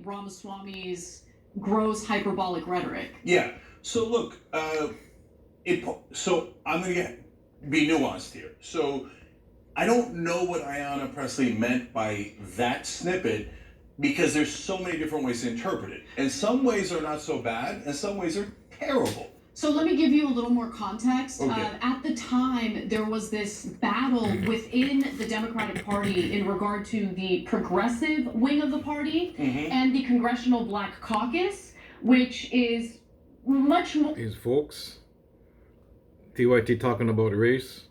Ramasswamys' gross hyperbolic rhetoric. Yeah. So look, so I'm going to be nuanced here. So I don't know what Ayanna Pressley meant by that snippet because there's so many different ways to interpret it. And some ways are not so bad, and some ways are terrible. So let me give you a little more context. Okay. At the time, there was this battle within the Democratic Party in regard to the progressive wing of the party and the Congressional Black Caucus, which is much more... These folks, TYT talking about race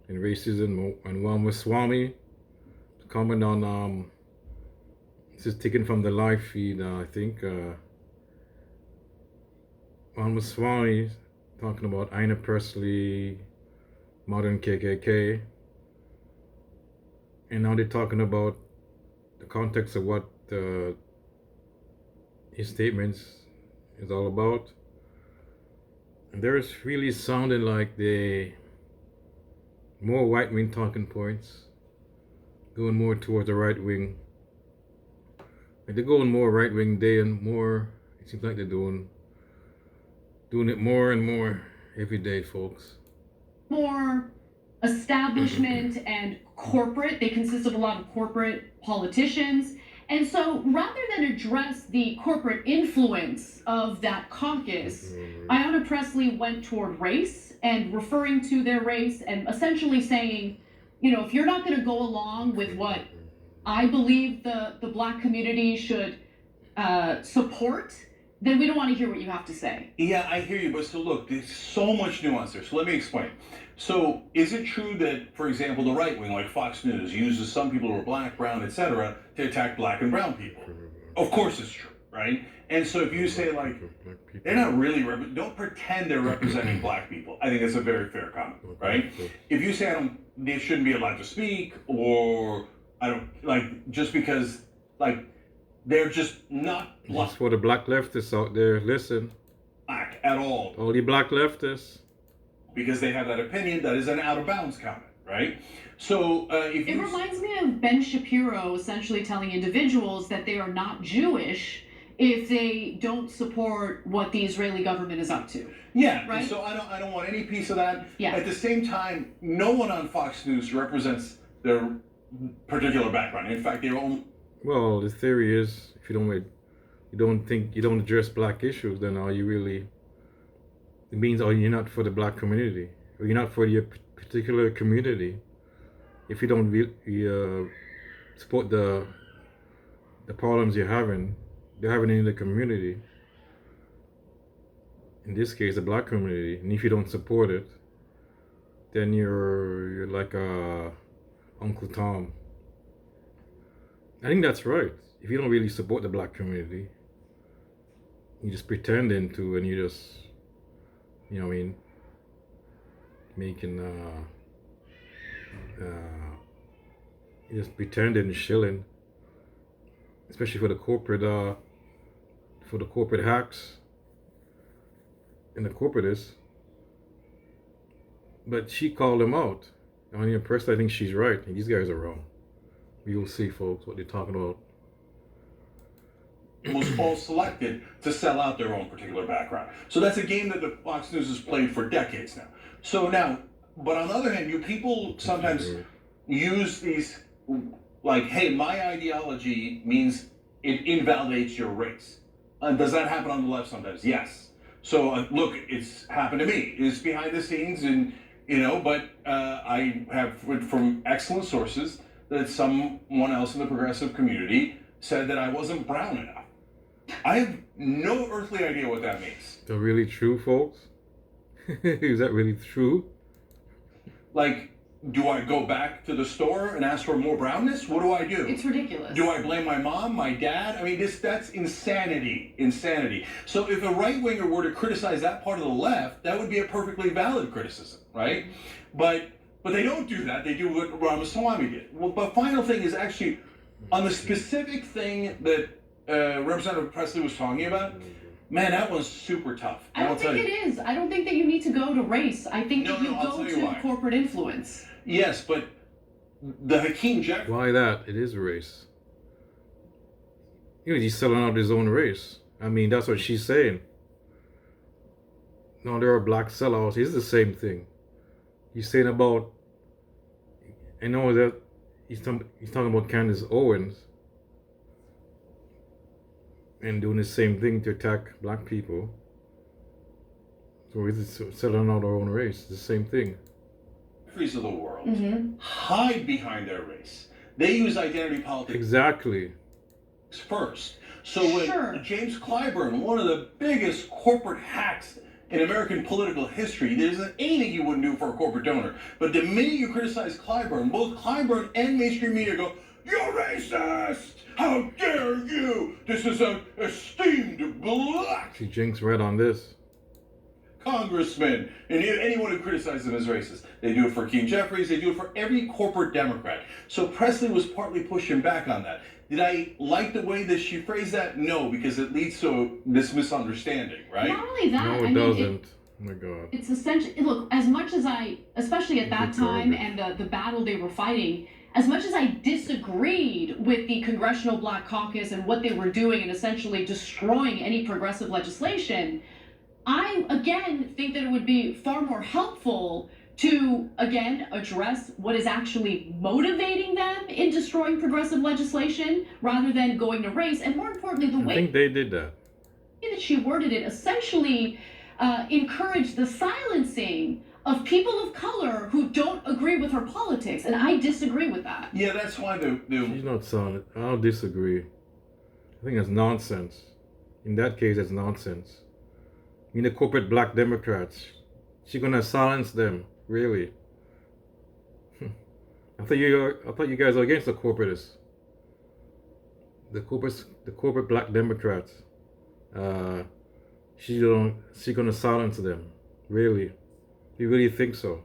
and racism, and Ramasswamy comment on, this is taken from the live feed, I think, Ramasswamy talking about Ayanna Pressley, modern KKK, and now they're talking about the context of what his statements is all about. And there's really sounding like the more right-wing talking points, going more towards the right wing. Like they're going more right-wing day and more, it seems like they're doing it more and more every day, folks. More establishment and corporate. They consist of a lot of corporate politicians. And so rather than address the corporate influence of that caucus, Ayanna Pressley went toward race and referring to their race and essentially saying, you know, if you're not going to go along with what I believe the Black community should support, then we don't want to hear what you have to say. Yeah, I hear you, but so look, there's so much nuance there. So let me explain. So is it true that, for example, the right wing, like Fox News, uses some people who are black, brown, etc., to attack black and brown people? Of course it's true, right? And so if you say, like, they're not really, don't pretend they're representing black people. I think that's a very fair comment, right? If you say they shouldn't be allowed to speak, or I don't, like, just because, like, they're just not black. That's for the black leftists out there, listen. Black at all. All the black leftists. Because they have that opinion, that is an out of bounds comment, right? So if it reminds me of Ben Shapiro essentially telling individuals that they are not Jewish if they don't support what the Israeli government is up to. Yeah, right? So I don't want any piece of that. Yeah. At the same time, no one on Fox News represents their particular background. In fact, their own. Well, the theory is, if you don't address black issues, then are you really? It means, you're not for the black community, or you're not for your particular community. If you don't support the problems they're having in the community, in this case, the black community, and if you don't support it, then you're like Uncle Tom. I think that's right. If you don't really support the black community, you just pretending to, and you just, you know what I mean, making, you just pretending and shilling, especially for the corporate hacks and the corporatists. But she called them out. I mean, personally, I think she's right, and these guys are wrong. You'll see, folks, what they're talking about. Was all selected to sell out their own particular background. So that's a game that the Fox News has played for decades now. So now, but on the other hand, you people sometimes use these, like, hey, my ideology means it invalidates your race. Does that happen on the left sometimes? Yes. So look, it's happened to me. It's behind the scenes, and but I have from excellent sources that someone else in the progressive community said that I wasn't brown enough. I have no earthly idea what that means. Is that really true, folks? Is that really true? Like, do I go back to the store and ask for more brownness? What do I do? It's ridiculous. Do I blame my mom, my dad? I mean, that's insanity. Insanity. So if a right-winger were to criticize that part of the left, that would be a perfectly valid criticism, right? But they don't do that. They do what Ramasswamy did. Well, but final thing is actually on the specific thing that Representative Pressley was talking about. Man, that one's super tough. I don't think it is. I don't think that you need to go to race. I think that you go to corporate influence. Yes, but the Hakeem Jeffries. Why that? It is race. he's selling out his own race. I mean, that's what she's saying. No, there are black sellouts. It's the same thing. He's saying about, I know that he's talking about Candace Owens and doing the same thing to attack black people. So he's selling out our own race. It's the same thing. Jeffries of the world hide behind their race. They use identity politics Exactly. first. So when James Clyburn, one of the biggest corporate hacks in American political history, there isn't anything you wouldn't do for a corporate donor. But the minute you criticize Clyburn, both Clyburn and mainstream media go, "You're racist! How dare you! This is an esteemed black See, Jinx read on this. congressman," and anyone who criticizes them as racist. They do it for Hakeem Jeffries. They do it for every corporate Democrat. So Presley was partly pushing back on that. Did I like the way that she phrased that? No, because it leads to this misunderstanding, right? Not only that, No, it doesn't. Oh my God. It's essentially, look, as much as I, especially at that time and the battle they were fighting, as much as I disagreed with the Congressional Black Caucus and what they were doing and essentially destroying any progressive legislation, I, again, think that it would be far more helpful to, again, address what is actually motivating them in destroying progressive legislation rather than going to race. And more importantly, the I way think they did that. that she worded it essentially encouraged the silencing of people of color who don't agree with her politics. And I disagree with that. Yeah, that's why She's not selling it. I'll disagree. I think that's nonsense. In that case, it's nonsense. I mean, the corporate black Democrats, she's gonna silence them. Really? I thought you guys are against the corporatists. The corporate black Democrats. She's gonna silence them. Really? You really think so?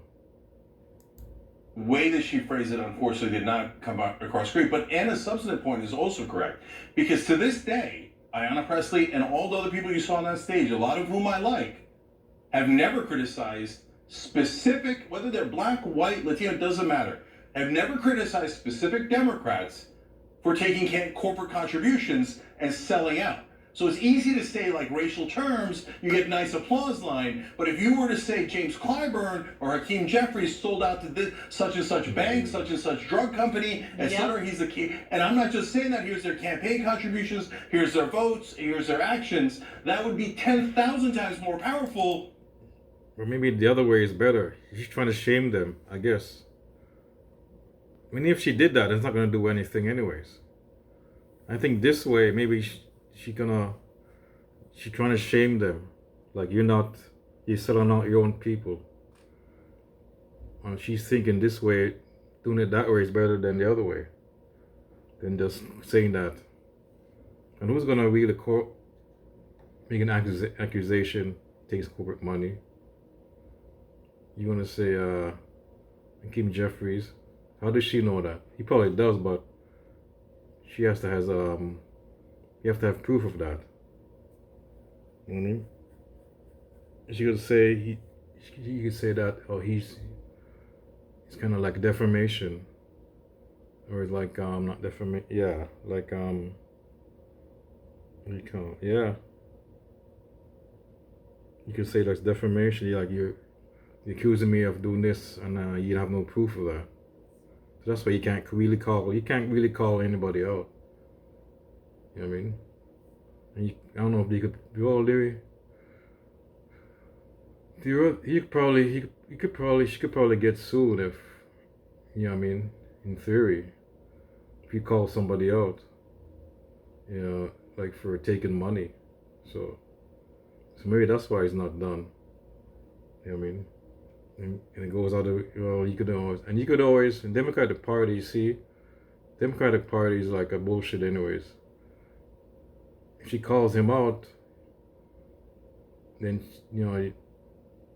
way that she phrased it, unfortunately, did not come across great. But Anna's substantive point is also correct. Because to this day, Ayanna Pressley and all the other people you saw on that stage, a lot of whom I like, have never criticized specific, whether they're black, white, Latino, doesn't matter, have never criticized specific Democrats for taking corporate contributions and selling out. So it's easy to say like racial terms, you get nice applause line, but if you were to say James Clyburn or Hakeem Jeffries sold out to this such and such bank, such and such drug company, etc., he's the key. And I'm not just saying that, here's their campaign contributions, here's their votes, here's their actions, that would be 10,000 times more powerful. Or maybe the other way is better. She's trying to shame them, I guess. I mean, if she did that, it's not going to do anything anyways. I think this way, maybe she's trying to shame them. Like, you're selling out your own people. And she's thinking this way, doing it that way is better than the other way. Than just saying that. And who's going to really make an accusation, takes corporate money? You're going to say, Hakeem Jeffries. How does she know that? He probably does, but she has to you have to have proof of that. You know what I mean? She could say he could say that, oh, it's kind of like defamation, or it's like not defamation, yeah, like what do you call it? Yeah. You could say that's defamation, like you're accusing me of doing this, and you have no proof of that. So that's why you can't really call anybody out. You know what I mean? And I don't know if she could probably get sued if, you know what I mean, in theory, if you call somebody out, you know, like for taking money. So maybe that's why it's not done. You know what I mean? And it goes out of, well, you could always, in Democratic Party, see, Democratic Party is like a bullshit anyways. If she calls him out, then, you know,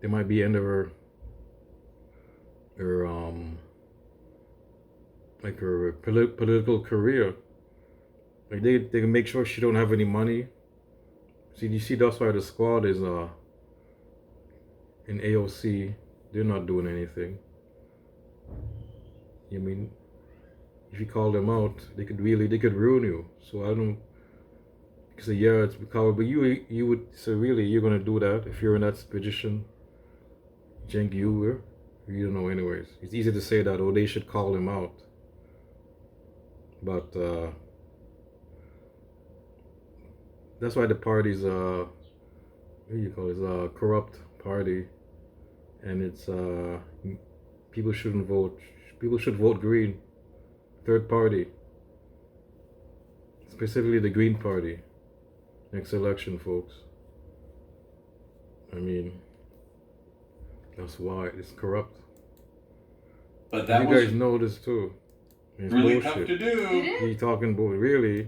there might be end of her political career. Like they can make sure she don't have any money. See, you see, that's why the squad is in AOC. They're not doing anything. I mean, if you call them out, they could ruin you. So You say, yeah, it's because, but you would say, really, you're gonna do that if you're in that position? Cenk, you were? You don't know, anyways. It's easy to say that, oh, they should call him out. But that's why the party's what do you call it? It's a corrupt party, and it's people shouldn't vote. People should vote Green, third party, specifically the Green Party. Next election, folks. I mean, that's why it's corrupt. But that you was guys know this too. It's really bullshit. tough to do. It is. You talking about really?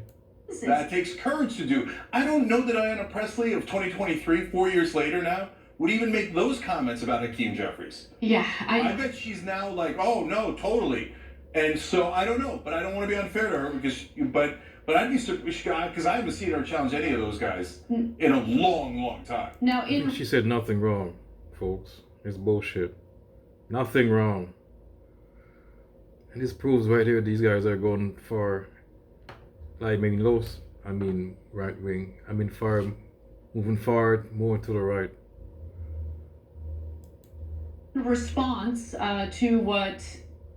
That takes courage to do. I don't know that Ayanna Pressley of 2023, 4 years later now, would even make those comments about Hakeem Jeffries. Yeah, I bet she's now like, oh no, totally. And so I don't know, but I don't want to be unfair to her because, but I'd be surprised because I haven't seen her challenge any of those guys in a long, long time. Now, I think she said nothing wrong, folks. It's bullshit. Nothing wrong. And this proves right here these guys are going for, like, right wing. Moving forward more to the right. response to what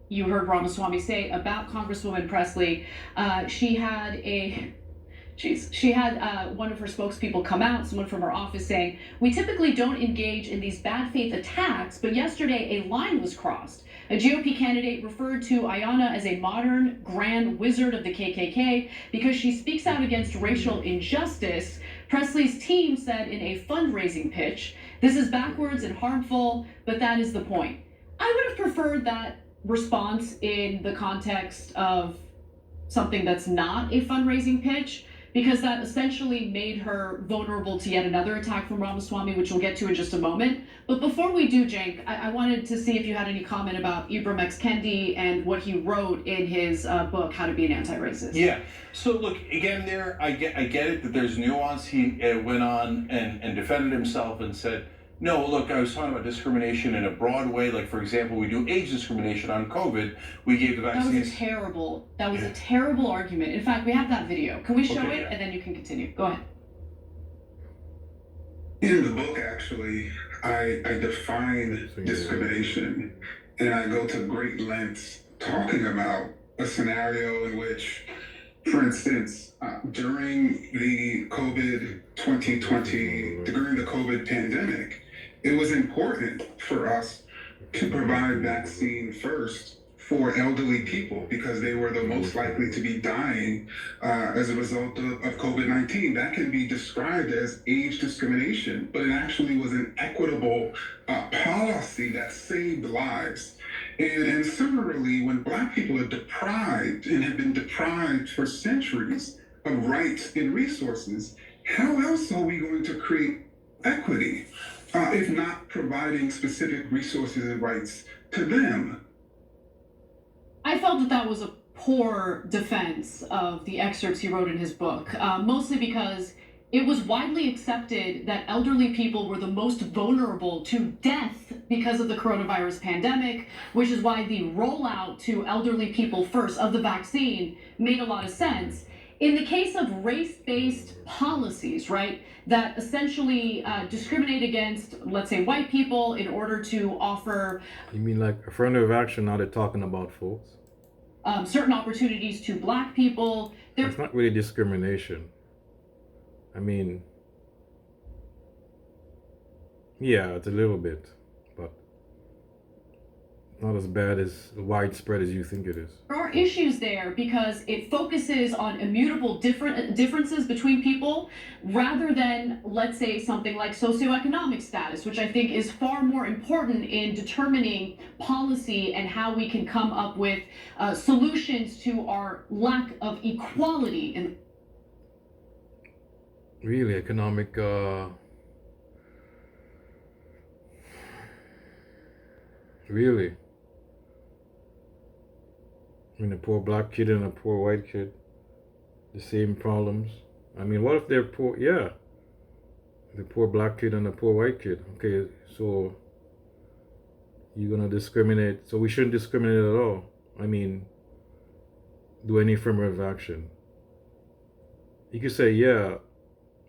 you heard Ramaswamy say about Congresswoman Pressley, she had one of her spokespeople come out, someone from her office, saying, "We typically don't engage in these bad faith attacks, but yesterday a line was crossed. A GOP candidate referred to Ayanna as a modern grand wizard of the KKK because she speaks out against racial injustice." Pressley's team said in a fundraising pitch, "This is backwards and harmful, but that is the point." I would have preferred that response in the context of something that's not a fundraising pitch, because that essentially made her vulnerable to yet another attack from Ramaswamy, which we'll get to in just a moment. But before we do, Cenk, I wanted to see if you had any comment about Ibram X. Kendi and what he wrote in his book, How to Be an Anti-Racist. Yeah. So look, again, I get it that there's nuance. He went on and defended himself and said, no, look, I was talking about discrimination in a broad way. Like, for example, we do age discrimination on COVID. We gave the vaccines. That was a terrible argument. In fact, we have that video. Can we show it? Yeah. And then you can continue. Go ahead. In the book, actually, I define discrimination, and I go to great lengths talking about a scenario in which, for instance, during the COVID 2020, during the COVID pandemic, it was important for us to provide vaccine first for elderly people because they were the most likely to be dying as a result of COVID-19. That can be described as age discrimination, but it actually was an equitable policy that saved lives. And similarly, when Black people are deprived and have been deprived for centuries of rights and resources, how else are we going to create equity if not providing specific resources and rights to them? I felt that was a poor defense of the excerpts he wrote in his book, mostly because it was widely accepted that elderly people were the most vulnerable to death because of the coronavirus pandemic, which is why the rollout to elderly people first of the vaccine made a lot of sense. In the case of race-based policies, right, that essentially discriminate against, let's say, white people in order to offer... You mean like affirmative action now they're talking about, folks? Certain opportunities to Black people. It's not really discrimination. I mean, yeah, it's a little bit, but not as bad as widespread as you think it is. There are issues there because it focuses on immutable differences between people rather than, let's say, something like socioeconomic status, which I think is far more important in determining policy and how we can come up with solutions to our lack of equality in... Really, economic really. I mean, a poor Black kid and a poor white kid, the same problems. I mean, what if they're poor? Yeah, the poor Black kid and a poor white kid. Okay, so you're gonna discriminate. So we shouldn't discriminate at all. I mean, do any affirmative action. You could say, yeah,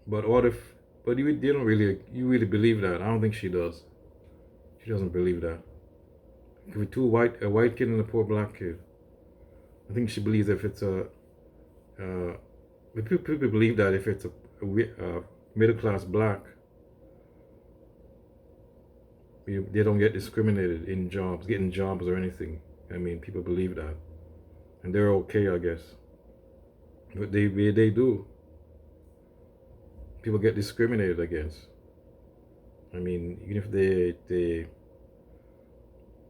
But what if? But they don't really. You really believe that? I don't think she does. She doesn't believe that. With a white kid and a poor black kid, I think she believes if it's people believe that if it's a middle class black, they don't get discriminated in jobs, getting jobs or anything. I mean, people believe that, and they're okay, I guess. But they do. People get discriminated against. I mean, even if they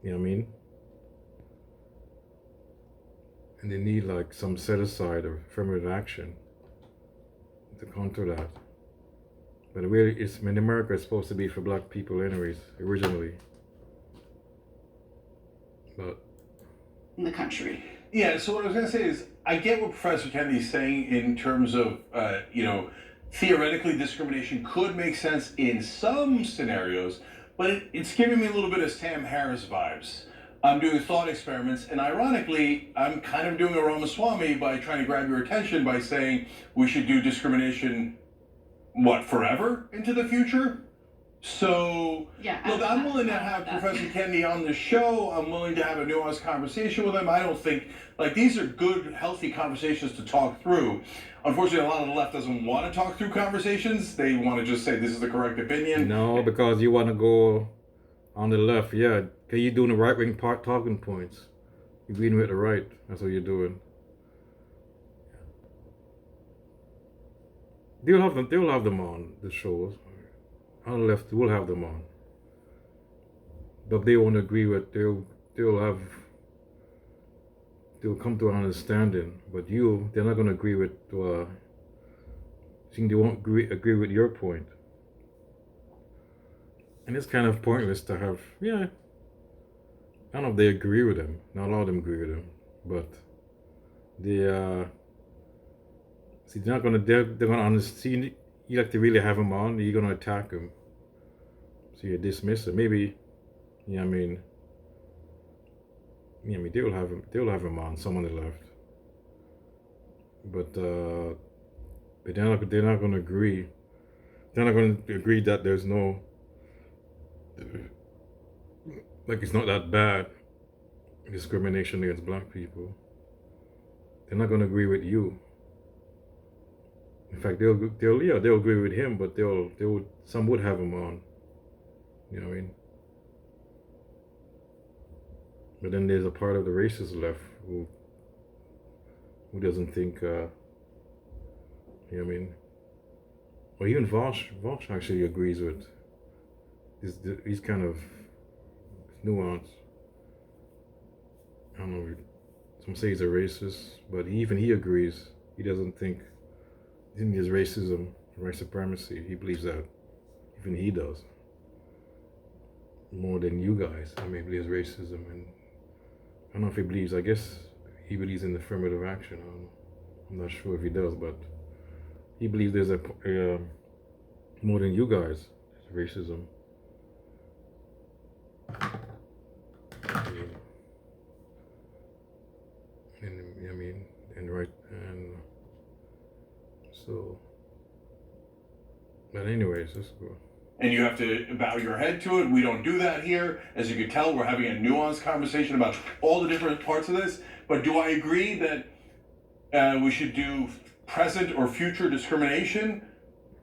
you know what I mean? And they need like some set aside of affirmative action to counter that. But really, America is supposed to be for black people anyways, originally. But In the country. Yeah, so what I was going to say is, I get what Professor Kennedy's saying in terms of, theoretically discrimination could make sense in some scenarios, but it's giving me a little bit of Sam Harris vibes. I'm doing thought experiments, and ironically, I'm kind of doing a Ramaswamy by trying to grab your attention by saying we should do discrimination, forever into the future? So, Yeah. look, I'm willing to have Professor Kennedy on the show. I'm willing to have a nuanced conversation with him. I don't think, these are good, healthy conversations to talk through. Unfortunately, a lot of the left doesn't want to talk through conversations. They want to just say this is the correct opinion. no, because you want to go on the left, yeah. Because you're doing the right wing talking points. You're being with the right. That's what you're doing. They'll have them on the shows. On the left, we'll have them on. But if they won't agree with, they'll come to an understanding. But they're not going to agree with. They won't agree with your point. And it's kind of pointless to have. Yeah. I don't know if they agree with him. Not all of them agree with him, but they see they're gonna understand. You have to really have him on. You're gonna attack him. So you dismiss him. Maybe, yeah. I mean, they will have him. They'll have him on. Some on the left, but they're not gonna agree. They're not gonna agree that there's no. It's not that bad, discrimination against black people. They're not going to agree with you. In fact, they'll agree with him, but some would have him on. You know what I mean? But then there's a part of the racist left who doesn't think, you know what I mean? Well, even Vosh actually agrees with. He's kind of nuance. I don't know. Some say he's a racist, but even he agrees. He doesn't think there's racism, white supremacy. He believes that. Even he does. More than you guys. I mean, he believes racism, and I don't know if he believes. I guess he believes in affirmative action. I'm not sure if he does, but he believes there's a more than you guys. Racism. And I mean, and so, but anyways, let's go. And you have to bow your head to it. We don't do that here. As you can tell, we're having a nuanced conversation about all the different parts of this. But do I agree that we should do present or future discrimination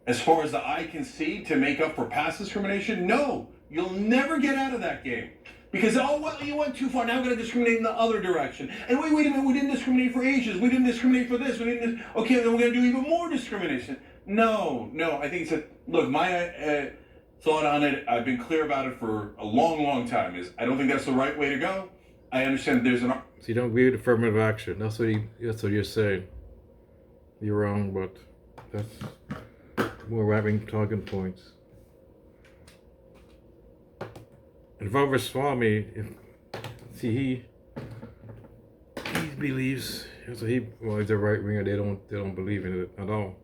as far as the eye can see to make up for past discrimination? No, you'll never get out of that game. Because, you went too far, now we're going to discriminate in the other direction. And wait a minute, we didn't discriminate for Asians, we didn't discriminate for this, then we're going to do even more discrimination. No, I think look, my thought on it, I've been clear about it for a long, long time, is I don't think that's the right way to go. I understand there's So you don't agree with affirmative action, that's what you're saying. You're wrong, but that's more right-wing talking points. And Ramasswamy, he believes, so he's a right winger. They don't believe in it at all.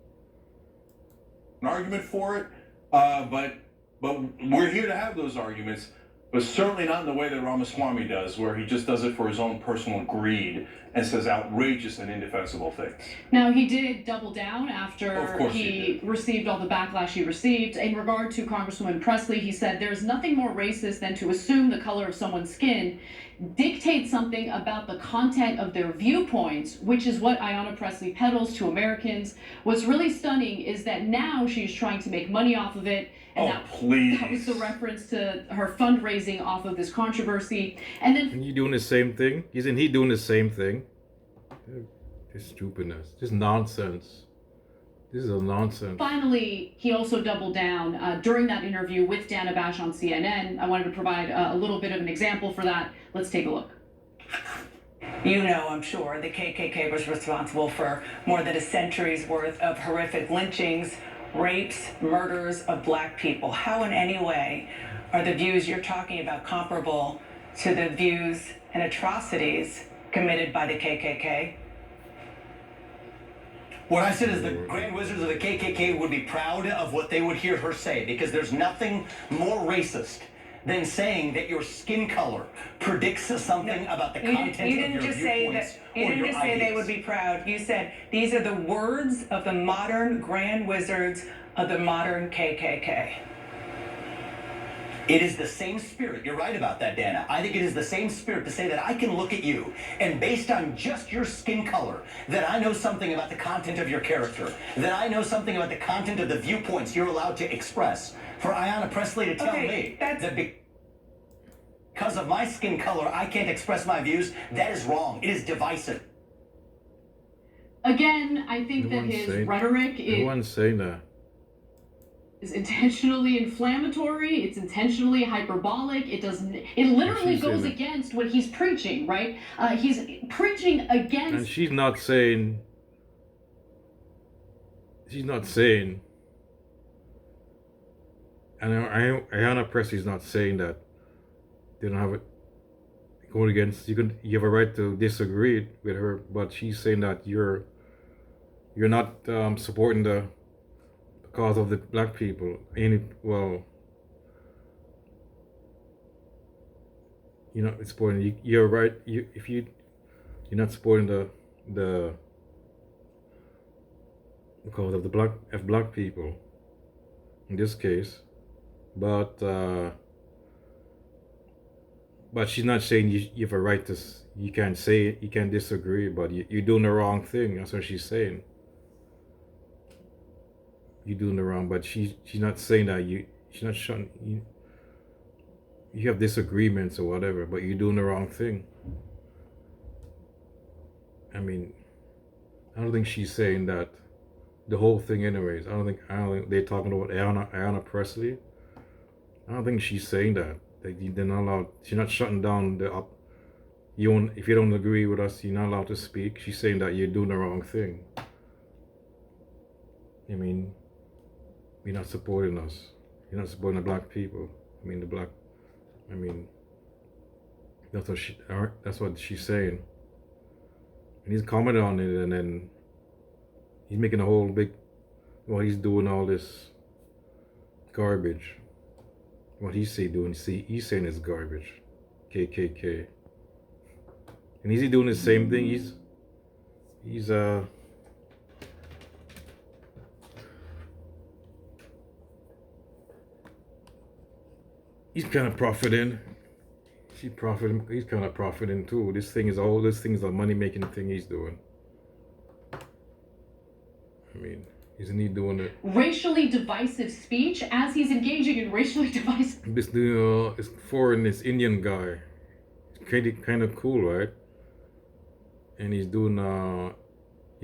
an argument for it, but we're here to have those arguments. But certainly not in the way that Ramaswamy does, where he just does it for his own personal greed and says outrageous and indefensible things. Now, he did double down Of after course he received all the backlash he received. In regard to Congresswoman Presley, he said, "There's nothing more racist than to assume the color of someone's skin dictates something about the content of their viewpoints," which is what Ayanna Presley peddles to Americans. What's really stunning is that now she's trying to make money off of it. And Please. that was the reference to her fundraising off of this controversy. And then And you doing the same thing? Isn't he doing the same thing? This stupidness. This nonsense. This is a nonsense. finally, he also doubled down during that interview with Dana Bash on CNN. I wanted to provide a little bit of an example for that. Let's take a look. You know, I'm sure, the KKK was responsible for more than a century's worth of horrific lynchings, rapes, murders of black people. How in any way are the views you're talking about comparable to the views and atrocities committed by the KKK? What I said is the Grand Wizards of the KKK would be proud of what they would hear her say, because there's nothing more racist than saying that your skin color predicts something about the content You of didn't your just say viewpoints that. You or didn't your just say they ideas. would be proud. You said these are the words of the modern Grand Wizards of the modern KKK. It is the same spirit. You're right about that, Dana. I think it is the same spirit to say that I can look at you and based on just your skin color, that I know something about the content of your character, that I know something about the content of the viewpoints you're allowed to express. For Ayanna Presley to tell me that because of my skin color, I can't express my views, that is wrong. It is divisive. Again, I think that his rhetoric Everyone's saying that. is intentionally inflammatory. It's intentionally hyperbolic. It doesn't. It literally goes against what he's preaching, right? He's preaching against. And she's not saying. She's not saying. And Ayanna Presley's not saying that they don't have it going against. You have a right to disagree with her, but she's saying that you're not supporting the cause of the black people. Well, you're not supporting. You're right. You're not supporting the cause of the black people in this case, but she's not saying you have a right to. You can't say it, you can't disagree, but you're doing the wrong thing. That's what she's saying. You're doing the wrong, but she's not saying that she's not shutting you. You have disagreements or whatever, but you're doing the wrong thing. I mean, I don't think she's saying that the whole thing anyways. I don't think they're talking about Ayanna Presley. I don't think she's saying that. They're not allowed. She's not shutting down the up. If you don't agree with us, you're not allowed to speak. She's saying that you're doing the wrong thing. I mean, you're not supporting us. You're not supporting the black people. That's what she's saying. And he's commenting on it, and then he's making a whole big. Well, he's doing all this garbage. What he's saying he's saying it's garbage. KKK. And is he doing the same thing? He's kind of profiting. He's kind of profiting too. This thing is a money-making thing he's doing. I mean, isn't he doing it? Racially divisive speech as he's engaging in racially divisive. This this Indian guy. It's kind of cool, right? And he's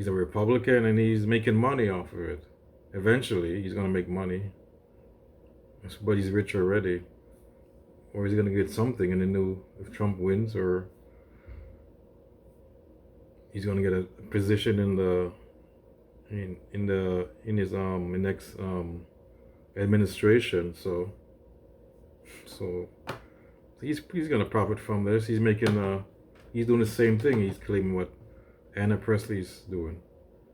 a Republican and he's making money off of it. Eventually, he's gonna make money. But he's rich already. Or he's gonna get something in the new if Trump wins, or he's gonna get a position in his next administration. So he's gonna profit from this. He's doing the same thing. He's claiming what Ayanna Presley's doing,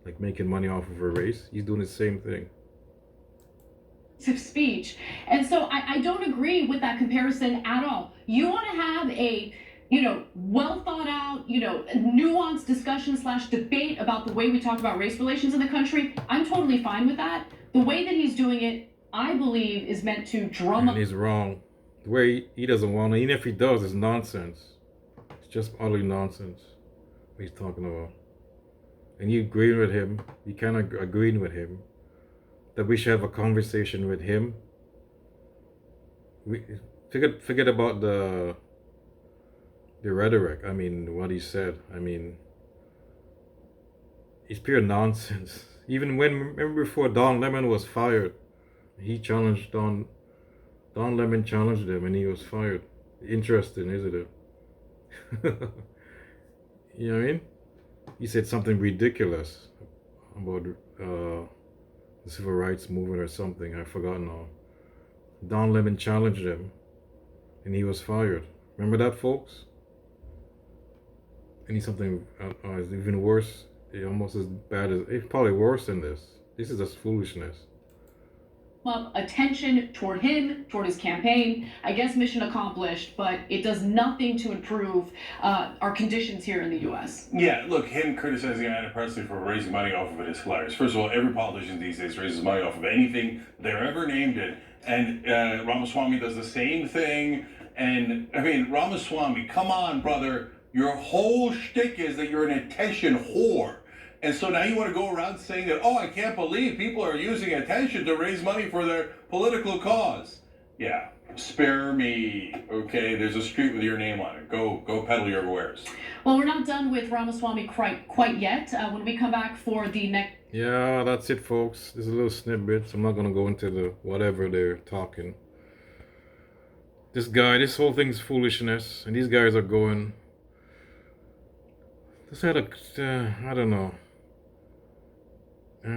like making money off of her race. He's doing the same thing. of speech. And so I don't agree with that comparison at all. You want to have a well thought out, nuanced discussion slash debate about the way we talk about race relations in the country. I'm totally fine with that. The way that he's doing it, I believe, is meant to drum up. And he's wrong. The way he doesn't want to, even if he does, it's nonsense. It's just utterly nonsense what he's talking about. And you agree with him, you kind of agreeing with him, that we should have a conversation with him. We forget about the rhetoric. I mean, what he said. I mean, it's pure nonsense. Even remember before Don Lemon was fired, he challenged Don Lemon challenged him and he was fired. Interesting, isn't it? You know what I mean? He said something ridiculous about the civil rights movement or something. I forgot now. Don Lemon challenged him and he was fired. Remember that, folks? And he's something is even worse. Almost as bad as, it's probably worse than this. This is just foolishness. Up attention toward him, toward his campaign. I guess mission accomplished, but it does nothing to improve our conditions here in the U.S. Yeah, look, him criticizing Ayanna Pressley for raising money off of it is hilarious. First of all, every politician these days raises money off of anything they're ever named in. And Ramaswamy does the same thing. And, I mean, Ramaswamy, come on, brother. Your whole shtick is that you're an attention whore. And so now you want to go around saying that, oh, I can't believe people are using attention to raise money for their political cause. Yeah, spare me, okay? There's a street with your name on it. Go peddle your wares. Well, we're not done with Ramaswamy quite yet. When we come back for the next... Yeah, that's it, folks. There's a little snippet. I'm not going to go into the whatever they're talking. This whole thing's foolishness. And these guys are going... Just had I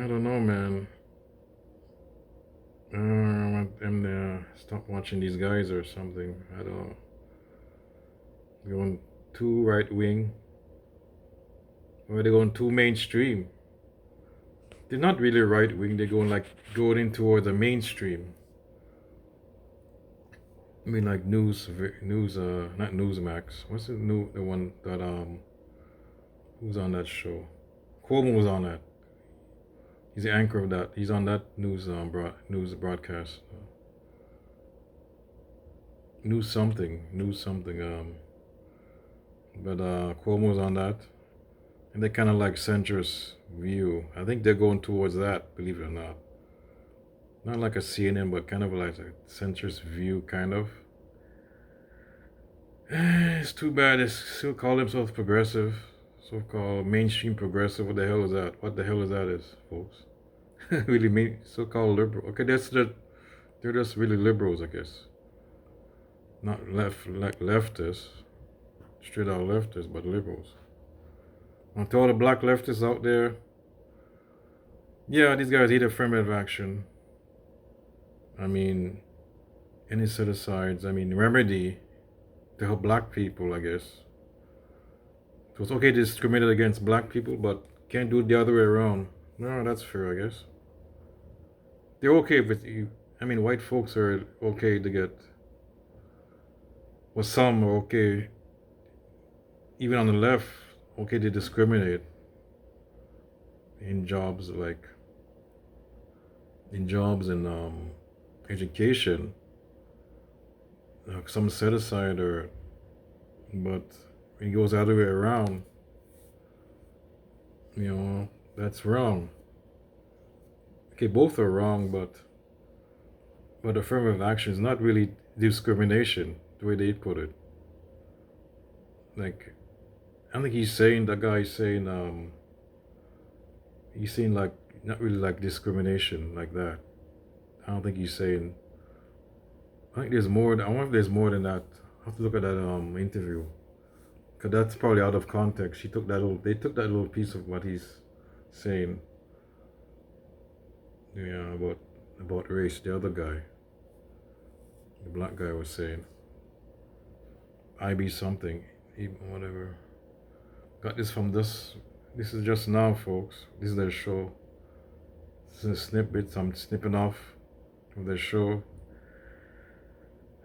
don't know, man. I want them to stop watching these guys or something. I don't know. Going too right wing. Or they're going too mainstream. They're not really right wing. They're going in toward the mainstream. I mean, like news, not Newsmax. What's the one that who's on that show? Cuomo was on that. He's the anchor of that. He's on that news broadcast. News something. But Cuomo was on that, and they kind of like centrist view. I think they're going towards that. Believe it or not. Not like a CNN, but kind of like a centrist view, kind of. It's too bad. They still call themselves progressive. So-called mainstream progressive. What the hell is that? What the hell is that, folks? Really so-called liberal. Okay, they're just really liberals, I guess. Not leftists, straight out leftists, but liberals. And to all the black leftists out there, yeah, these guys hate affirmative action. I mean, any set asides. I mean, remedy to help black people, I guess. So it's okay to discriminate against black people, but can't do it the other way around. No, that's fair, I guess. They're okay with you. I mean, white folks are okay to get... Well, some are okay, even on the left, okay to discriminate in jobs and education. Some set aside but when it goes the other way around, that's wrong. Okay, both are wrong, but affirmative action is not really discrimination, the way they put it. Like, I think that guy's saying like, not really like discrimination like that. I don't think he's saying, I think there's more, I wonder if there's more than that. I have to look at that interview. Because that's probably out of context. They took that little piece of what he's saying. Yeah, about race. The other guy, the black guy, was saying, I be something, whatever. Got this from this. This is just now, folks. This is their show. This is a snippet. I'm snipping off of the show.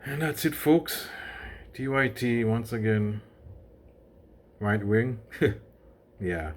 And that's it, folks. TYT once again. Right wing. Yeah.